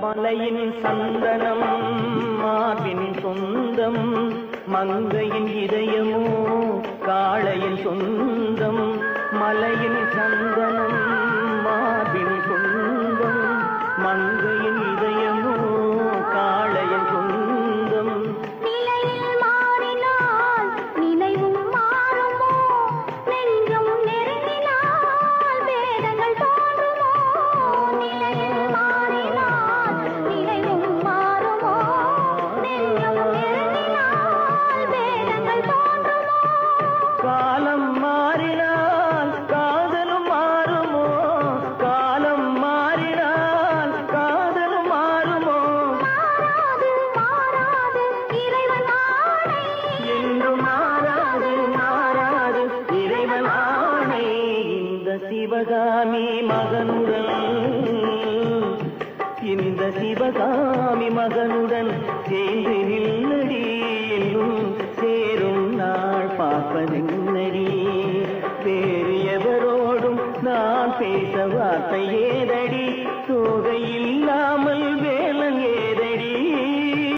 மலையின் சந்தனம் மார்பின் சொந்தம், மங்கையின் இதயமோ காளையின் சொந்தம். மலையின் சந்தனம் மார்பின் சொந்தம், மங்கையின் இதயமோ காளையின் சொந்தம். நிலையில் மாறினால் நினைவும் மாறுமோ, நெஞ்சம் நெருங்கினால் வேதங்கள் தோன்றுமோ. நிலையில் மாறினால் நினைவும் மாறுமோ, நெஞ்சம் நெருங்கினால் வேதங்கள் தோன்றுமோ. காலம் மாறினால் காதலும் மாறுமோ, காலம் மாறினால் காதலும் மாறுமோ. மாறாது மாறாது இறைவன் ஆணை, என்றும் மாறாது மாறாது இறைவன் ஆணை. இந்த சிவகாமி மகனுடன், இந்த சிவகாமி மகனுடன் சேர்ந்து நில்லடி, என்னும் சேரும் நாள் பார்ப்பதென்னடி. வேறு எவரோடும் நான் பேச வார்த்தை ஏதடி.